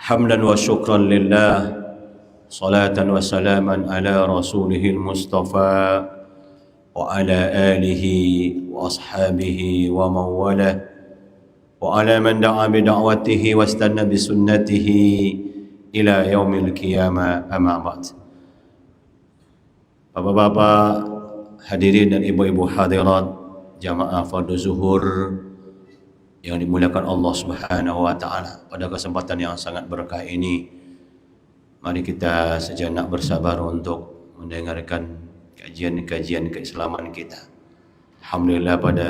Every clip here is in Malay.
حمدا وشكرا لله صلاة وسلاما على رسوله المصطفى وعلى آله وأصحابه ومن والاه وعلى من دعا بدعوته واستنى بسنته إلى يوم القيامة أما بعد. Bapak-bapak hadirin dan ibu-ibu hadirat jamaah fardu zuhur yang dimuliakan Allah Subhanahu wa taala, pada kesempatan yang sangat berkah ini mari kita sejenak bersabar untuk mendengarkan kajian-kajian keislaman kita. Alhamdulillah pada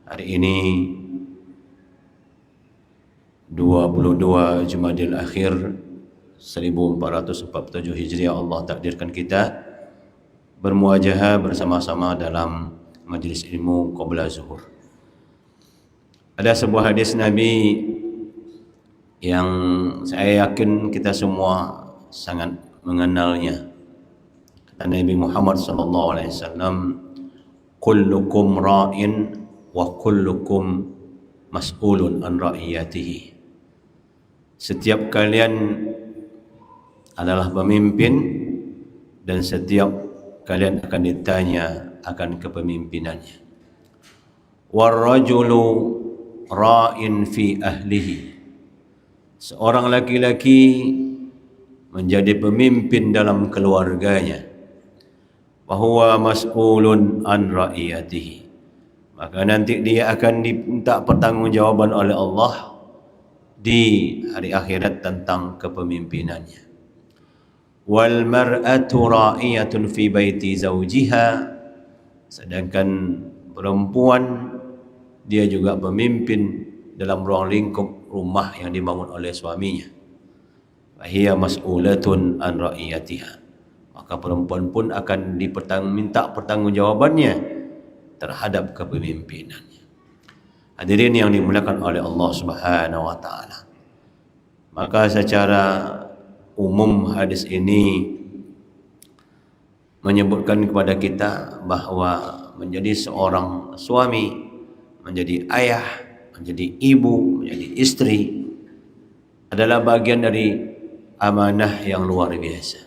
hari ini 22 Jumadil Akhir 1447 Hijriah Allah takdirkan kita bermuajahah bersama-sama dalam majlis ilmu qabla zuhur. Ada sebuah hadis Nabi yang saya yakin kita semua sangat mengenalnya. Kata Nabi Muhammad SAW, kullukum ra'in wa kullukum mas'ulun an ra'iyatihi. Setiap kalian adalah pemimpin dan setiap kalian akan ditanya akan kepemimpinannya. Warrajulu ra'in fi ahlihi. Seorang laki-laki menjadi pemimpin dalam keluarganya. Wa huwa mas'ulun an ra'iyatihi. Maka nanti dia akan diminta pertanggungjawaban oleh Allah di hari akhirat tentang kepemimpinannya. Wal mar'atu ra'iyatun fi baiti zawjiha. Sedangkan perempuan dia juga pemimpin dalam ruang lingkup rumah yang dibangun oleh suaminya. Fahiya mas'ulatun an ra'iyatiha. Maka perempuan pun akan minta pertanggungjawabannya terhadap kepemimpinannya. Hadirin yang dimuliakan oleh Allah Subhanahu wa taala. Maka secara umum hadis ini menyebutkan kepada kita bahwa menjadi seorang suami, menjadi ayah, menjadi ibu, menjadi istri adalah bagian dari amanah yang luar biasa.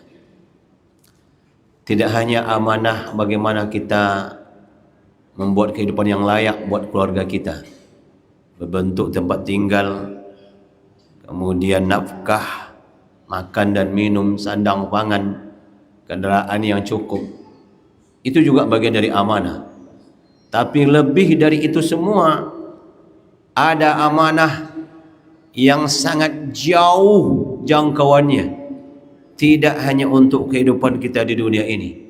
Tidak hanya amanah bagaimana kita membuat kehidupan yang layak buat keluarga kita, berbentuk tempat tinggal, kemudian nafkah, makan dan minum, sandang pangan, kendaraan yang cukup. Itu juga bagian dari amanah. Tapi lebih dari itu semua, ada amanah yang sangat jauh jangkauannya. Tidak hanya untuk kehidupan kita di dunia ini,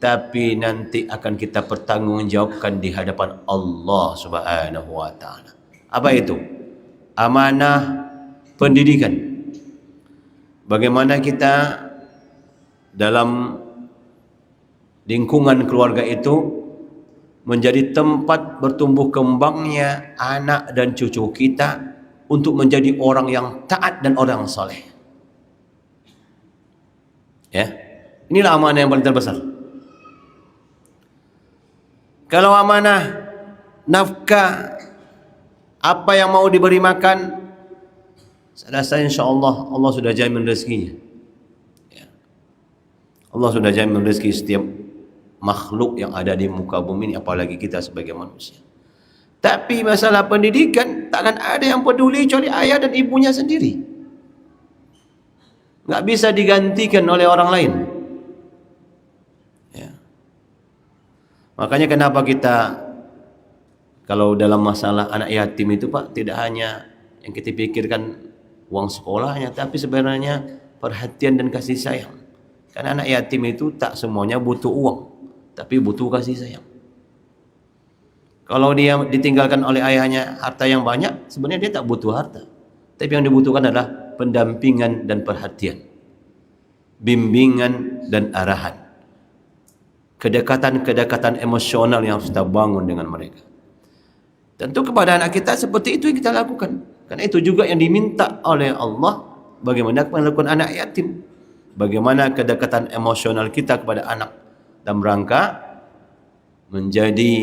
tapi nanti akan kita pertanggungjawabkan di hadapan Allah Subhanahu wa taala. Apa itu? Amanah pendidikan. Bagaimana kita dalam lingkungan keluarga itu menjadi tempat bertumbuh kembangnya anak dan cucu kita untuk menjadi orang yang taat dan orang saleh. Ya, inilah amanah yang paling terbesar. Kalau amanah nafkah, apa yang mau diberi makan, saya rasa insyaAllah Allah sudah jamin rezekinya. Ya. Allah sudah jamin rezeki setiap makhluk yang ada di muka bumi ini, apalagi kita sebagai manusia. Tapi masalah pendidikan takkan ada yang peduli kecuali ayah dan ibunya sendiri. Nggak bisa digantikan oleh orang lain. Ya. Makanya kenapa kita kalau dalam masalah anak yatim itu Pak, tidak hanya yang kita pikirkan uang sekolahnya, tapi sebenarnya perhatian dan kasih sayang. Karena anak yatim itu tak semuanya butuh uang, tapi butuh kasih sayang. Kalau dia ditinggalkan oleh ayahnya harta yang banyak, sebenarnya dia tak butuh harta. Tapi yang dibutuhkan adalah pendampingan dan perhatian, bimbingan dan arahan, kedekatan-kedekatan emosional yang harus kita bangun dengan mereka. Tentu kepada anak kita seperti itu yang kita lakukan. Karena itu juga yang diminta oleh Allah, bagaimana melakukan anak yatim, bagaimana kedekatan emosional kita kepada anak dalam rangka menjadi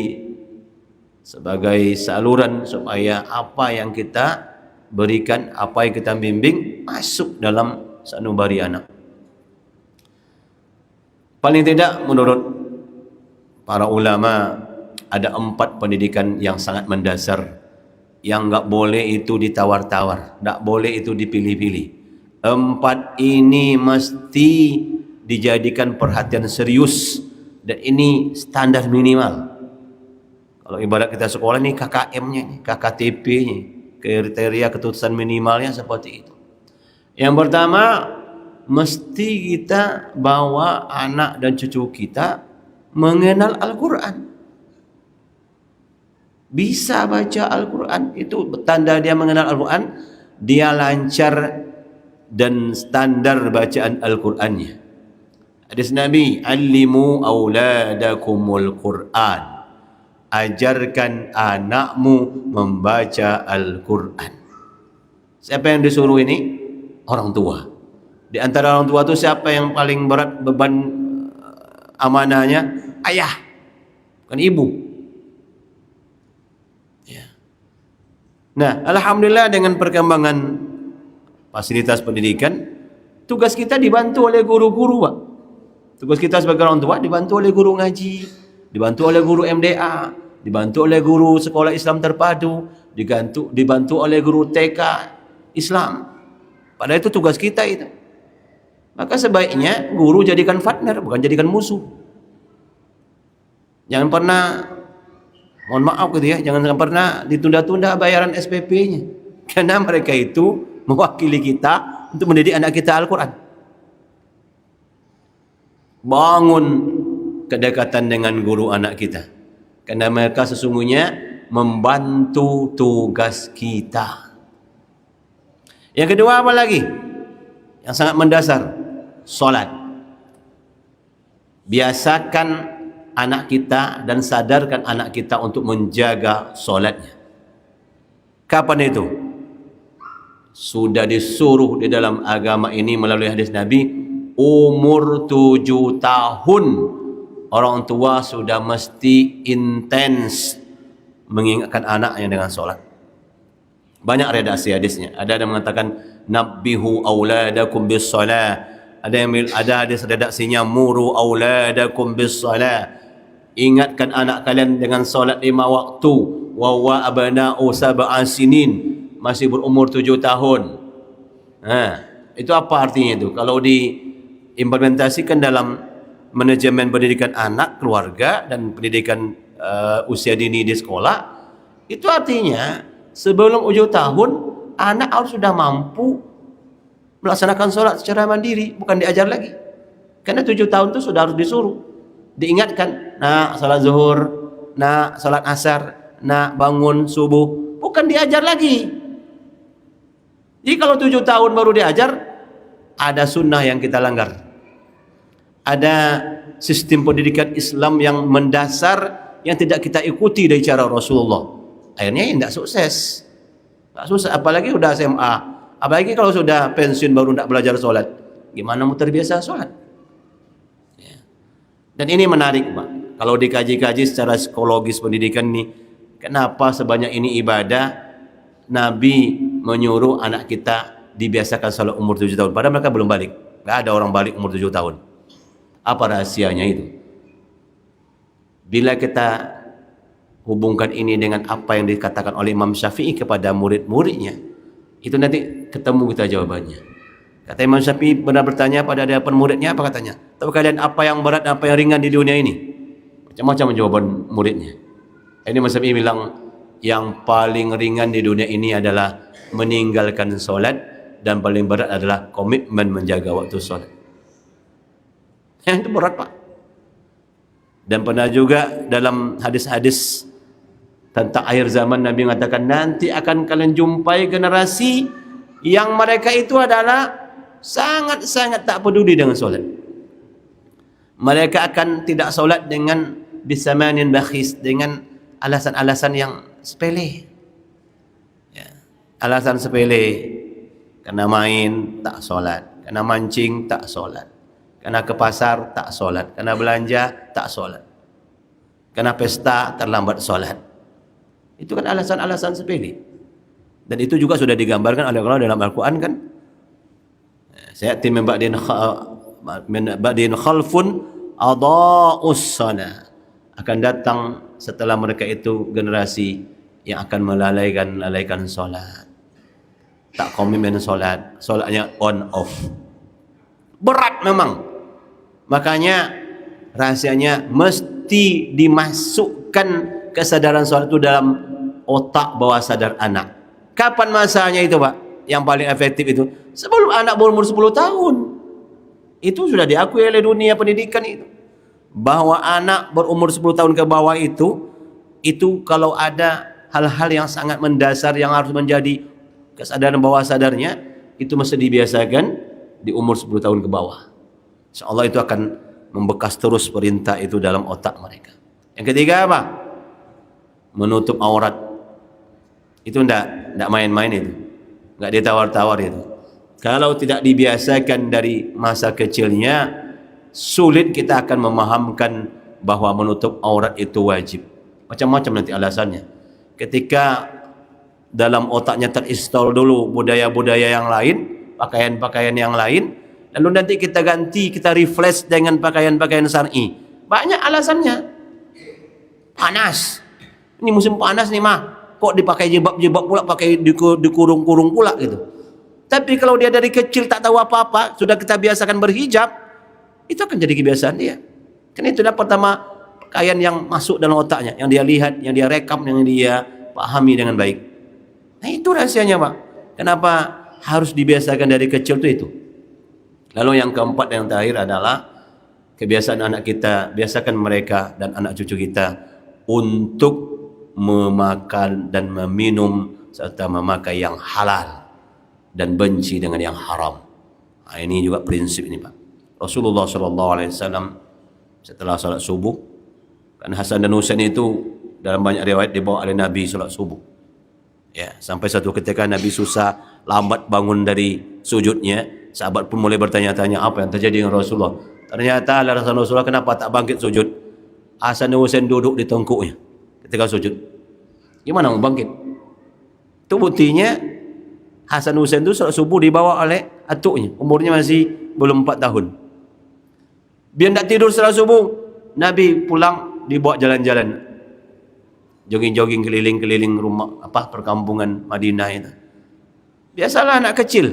sebagai saluran supaya apa yang kita berikan apa yang kita bimbing masuk dalam sanubari anak. Paling tidak menurut para ulama ada 4 pendidikan yang sangat mendasar yang enggak boleh itu ditawar-tawar, enggak boleh itu dipilih-pilih. 4 ini mesti dijadikan perhatian serius dan ini standar minimal. Kalau ibarat kita sekolah ni KKM-nya, KKTP-nya, kriteria ketutusan minimalnya seperti itu. Yang pertama, mesti kita bawa anak dan cucu kita mengenal Al-Quran. Bisa baca Al-Quran, itu tanda dia mengenal Al-Quran, dia lancar dan standar bacaan Al-Qurannya. Hadis Nabi, "Allimu auladakumul Quran." Ajarkan anakmu membaca Al-Quran. Siapa yang disuruh ini? Orang tua. Di antara orang tua itu siapa yang paling berat beban amanahnya? Ayah, bukan ibu. Ya. Nah, alhamdulillah dengan perkembangan fasilitas pendidikan, tugas kita dibantu oleh guru-guru, Pak. Tugas kita sebagai orang tua dibantu oleh guru ngaji, dibantu oleh guru MDA, dibantu oleh guru sekolah Islam terpadu, dibantu oleh guru TK Islam. Padahal itu tugas kita itu. Maka sebaiknya guru jadikan partner, bukan jadikan musuh. Jangan pernah, mohon maaf gitu ya, jangan pernah ditunda-tunda bayaran SPP-nya. Karena mereka itu mewakili kita untuk mendidik anak kita Al-Quran. Bangun kedekatan dengan guru anak kita, karena mereka sesungguhnya membantu tugas kita. Yang kedua apa lagi? Yang sangat mendasar, solat. Biasakan anak kita dan sadarkan anak kita untuk menjaga solatnya. Kapan itu? Sudah disuruh di dalam agama ini melalui hadis Nabi, umur 7 tahun orang tua sudah mesti intens mengingatkan anaknya dengan solat. Banyak redaksi hadisnya. Ada yang mengatakan nabbihu auladakum bis salah. Ada hadis redaksinya muru auladakum bis salah. Ingatkan anak kalian dengan solat 5 waktu. Wa wa abna'u sab'a sinin, masih berumur 7 tahun. Itu apa artinya itu? Kalau diimplementasikan dalam manajemen pendidikan anak, keluarga dan pendidikan usia dini di sekolah, itu artinya sebelum 7 tahun anak harus sudah mampu melaksanakan sholat secara mandiri, bukan diajar lagi. Karena 7 tahun itu sudah harus disuruh, diingatkan, nak sholat zuhur, nak sholat asar, nak bangun subuh, bukan diajar lagi. Jadi kalau 7 tahun baru diajar, ada sunnah yang kita langgar. Ada sistem pendidikan Islam yang mendasar yang tidak kita ikuti dari cara Rasulullah. Akhirnya tidak sukses. Tak sukses, apalagi sudah SMA. Apalagi kalau sudah pensiun baru tidak belajar sholat. Gimana mau terbiasa sholat? Ya. Dan ini menarik, Pak. Kalau dikaji-kaji secara psikologis pendidikan ini, kenapa sebanyak ini ibadah Nabi menyuruh anak kita dibiasakan sholat umur 7 tahun. Padahal mereka belum balik. Tidak ada orang balik umur 7 tahun. Apa rahasianya itu? Bila kita hubungkan ini dengan apa yang dikatakan oleh Imam Syafi'i kepada murid-muridnya, itu nanti ketemu kita jawabannya. Kata Imam Syafi'i pernah bertanya pada hadapan muridnya, apa katanya? Tahu kalian apa yang berat, apa yang ringan di dunia ini? Macam-macam jawaban muridnya. Ini Imam Syafi'i bilang, yang paling ringan di dunia ini adalah meninggalkan solat, dan paling berat adalah komitmen menjaga waktu solat. Yang itu berat, Pak. Dan pernah juga dalam hadis-hadis tentang akhir zaman, Nabi mengatakan nanti akan kalian jumpai generasi yang mereka itu adalah sangat-sangat tak peduli dengan solat. Mereka akan tidak solat dengan bisamanin bakhis, dengan alasan-alasan yang sepele. Ya. Alasan sepele, kena main tak solat, kena mancing tak solat, kena ke pasar tak solat, kena belanja tak solat, kena pesta terlambat solat. Itu kan alasan-alasan sepele. Dan itu juga sudah digambarkan oleh Allah dalam Al-Quran kan. Sayati min ba'din khalfun adaa'us salah. Akan datang setelah mereka itu generasi yang akan melalaikan solat. Tak komitmen solat. Solatnya on off. Berat memang. Makanya rahasianya mesti dimasukkan kesadaran solat itu dalam otak bawah sadar anak. Kapan masanya itu, Pak? Yang paling efektif itu sebelum anak berumur 10 tahun. Itu sudah diakui oleh dunia pendidikan itu. Bahwa anak berumur 10 tahun ke bawah itu kalau ada hal-hal yang sangat mendasar yang harus menjadi kesadaran bawah sadarnya, itu mesti dibiasakan di umur 10 tahun ke bawah. InsyaAllah itu akan membekas terus perintah itu dalam otak mereka. Yang ketiga apa? Menutup aurat. Itu enggak main-main itu. Enggak ditawar-tawar itu. Kalau tidak dibiasakan dari masa kecilnya, sulit kita akan memahamkan bahwa menutup aurat itu wajib. Macam-macam nanti alasannya. Ketika dalam otaknya terinstall dulu budaya-budaya yang lain, pakaian-pakaian yang lain, lalu nanti kita ganti, kita refresh dengan pakaian-pakaian syar'i. Banyak alasannya. Panas. Ini musim panas nih, mah. Kok dipakai jilbab-jilbab pula, pakai dikurung-kurung pula gitu. Tapi kalau dia dari kecil tak tahu apa-apa, sudah kita biasakan berhijab, itu akan jadi kebiasaan dia. Kan itu dah pertama pakaian yang masuk dalam otaknya, yang dia lihat, yang dia rekam, yang dia pahami dengan baik. Nah itu rahasianya, Pak. Kenapa harus dibiasakan dari kecil itu? Lalu yang keempat, yang terakhir adalah kebiasaan anak kita, biasakan mereka dan anak cucu kita untuk memakan dan meminum serta memakai yang halal dan benci dengan yang haram. Nah, ini juga prinsip ini, Pak. Rasulullah SAW setelah salat subuh, kan Hasan dan Husain itu dalam banyak riwayat dibawa oleh Nabi salat subuh. Ya, sampai satu ketika Nabi susah lambat bangun dari sujudnya, sahabat pun mulai bertanya-tanya apa yang terjadi dengan Rasulullah. Ternyata Rasulullah kenapa tak bangkit sujud? Hasan dan Husain duduk di tengkuknya ketika sujud. Gimana mau bangkit? Itu buktinya Hasan Husain itu salat subuh dibawa oleh atuknya, umurnya masih belum 4 tahun. Biar tak tidur salat subuh, Nabi pulang dibawa jalan-jalan, jogging-jogging keliling-keliling rumah perkampungan Madinah itu. Biasalah anak kecil,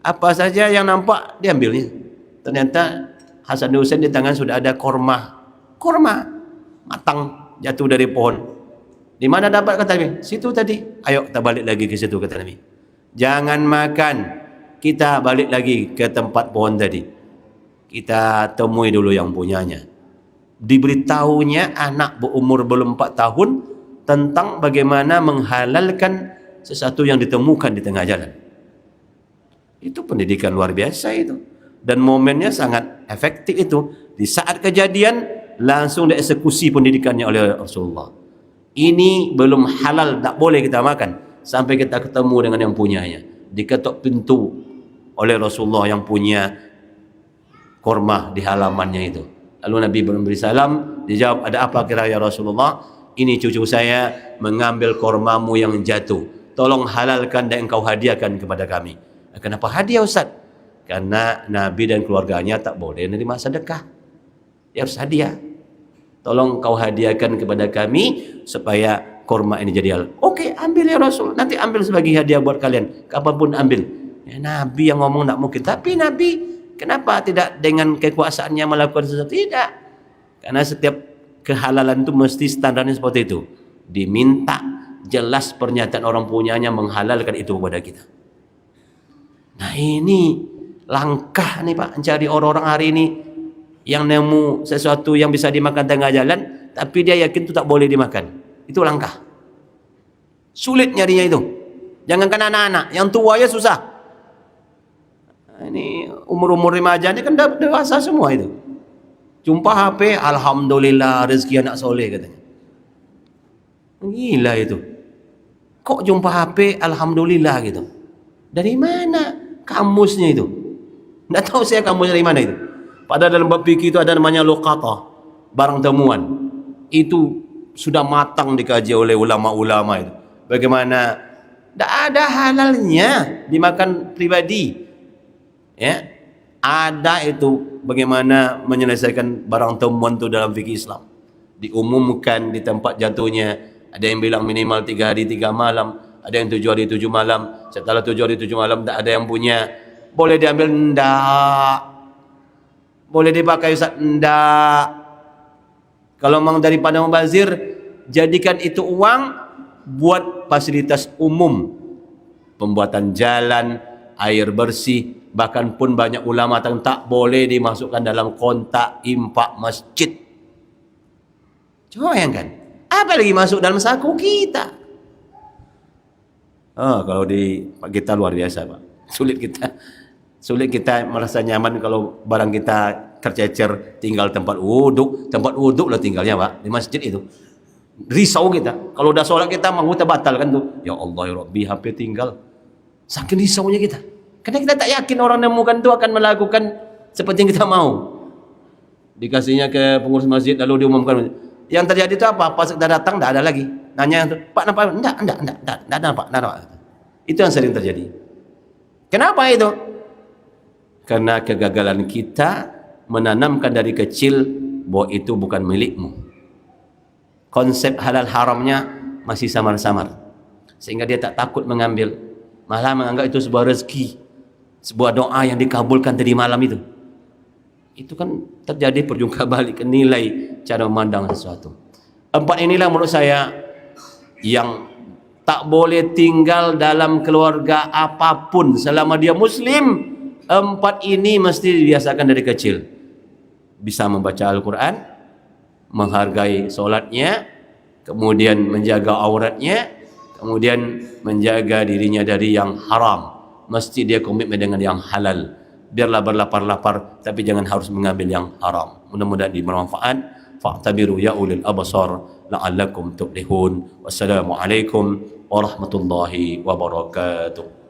apa saja yang nampak diambilnya. Ternyata Hasan Husain di tangan sudah ada korma matang jatuh dari pohon. Di mana dapat, kata Nabi? Situ tadi. Ayo kita balik lagi ke situ, kata Nabi. Jangan makan, kita balik lagi ke tempat pohon tadi. Kita temui dulu yang punyanya. Diberitahunya anak berumur belum 4 tahun tentang bagaimana menghalalkan sesuatu yang ditemukan di tengah jalan. Itu pendidikan luar biasa itu. Dan momennya sangat efektif itu. Di saat kejadian langsung dieksekusi pendidikannya oleh Rasulullah. Ini belum halal, tak boleh kita makan sampai kita ketemu dengan yang punyanya. Diketok pintu oleh Rasulullah yang punya korma di halamannya itu. Lalu Nabi memberi salam, dijawab, ada apa kira ya Rasulullah? Ini cucu saya mengambil kormamu yang jatuh. Tolong halalkan dan engkau hadiahkan kepada kami. Kenapa hadiah, Ustaz? Karena Nabi dan keluarganya tak boleh menerima sedekah. Dia harus hadiah. Tolong kau hadiahkan kepada kami supaya korma ini jadi halal. Oke, ambil ya Rasul. Nanti ambil sebagai hadiah buat kalian. Kapanpun ambil. Ya, Nabi yang ngomong tak mungkin. Tapi Nabi kenapa tidak dengan kekuasaannya melakukan sesuatu? Tidak. Karena setiap kehalalan itu mesti standarnya seperti itu. Diminta jelas pernyataan orang punyanya menghalalkan itu kepada kita. Nah ini langkah nih Pak, mencari orang-orang hari ini yang nemu sesuatu yang bisa dimakan tengah jalan, tapi dia yakin itu tak boleh dimakan. Itu langkah. Sulit nyarinya itu. Jangankan anak-anak, yang tua ya susah. Ini umur-umur remaja ini kan dewasa semua itu. Jumpa HP, alhamdulillah rezeki anak soleh katanya. Gila itu. Kok jumpa HP, alhamdulillah gitu. Dari mana kamusnya itu? Tidak tahu saya kamusnya dari mana itu. Padahal dalam bab fikih itu ada namanya luqatah, barang temuan. Itu sudah matang dikaji oleh ulama-ulama itu. Bagaimana? Tidak ada halalnya dimakan pribadi. Ya, ada itu bagaimana menyelesaikan barang temuan itu dalam fikih Islam. Diumumkan di tempat jatuhnya. Ada yang bilang minimal 3 hari 3 malam, ada yang 7 hari 7 malam. Setelah 7 hari 7 malam tak ada yang punya. Boleh diambil? Enggak. Boleh dipakai Ustaz? Enggak. Kalau memang daripada mubazir, jadikan itu uang buat fasilitas umum, pembuatan jalan, air bersih. Bahkan pun banyak ulama tak boleh dimasukkan dalam kontak infak masjid. Coba bayangkan, apa lagi masuk dalam saku kita? Kalau di kita luar biasa, Pak. Sulit kita merasa nyaman kalau barang kita tercecer, tinggal tempat wuduk lah tinggalnya, Pak, di masjid itu. Risau kita. Kalau udah sholat kita mau kita batalkan tuh. Ya Allah ya Rabbi, HP tinggal. Saking risaunya kita. Karena kita tak yakin orang nemukan itu akan melakukan seperti yang kita mau. Dikasihnya ke pengurus masjid lalu diumumkan. Yang terjadi itu apa? Pas kita datang tidak ada lagi. Nanya Pak, nampak? Enggak ada Pak. Itu yang sering terjadi. Kenapa itu? Karena kegagalan kita menanamkan dari kecil bahwa itu bukan milikmu. Konsep halal haramnya masih samar-samar, sehingga dia tak takut mengambil, malah menganggap itu sebuah rezeki, sebuah doa yang dikabulkan tadi malam itu. Itu kan terjadi perjungka balik nilai cara memandang sesuatu. 4 inilah menurut saya yang tak boleh tinggal dalam keluarga apapun selama dia muslim. 4 ini mesti dibiasakan dari kecil. Bisa membaca Al-Quran, menghargai solatnya, kemudian menjaga auratnya, kemudian menjaga dirinya dari yang haram. Mesti dia komitmen dengan yang halal. Biarlah berlapar-lapar, tapi jangan harus mengambil yang haram. Mudah-mudahan bermanfaat. Fa'tabiru ya ulil absar la'allakum tuflihun. Wassalamualaikum warahmatullahi wabarakatuh.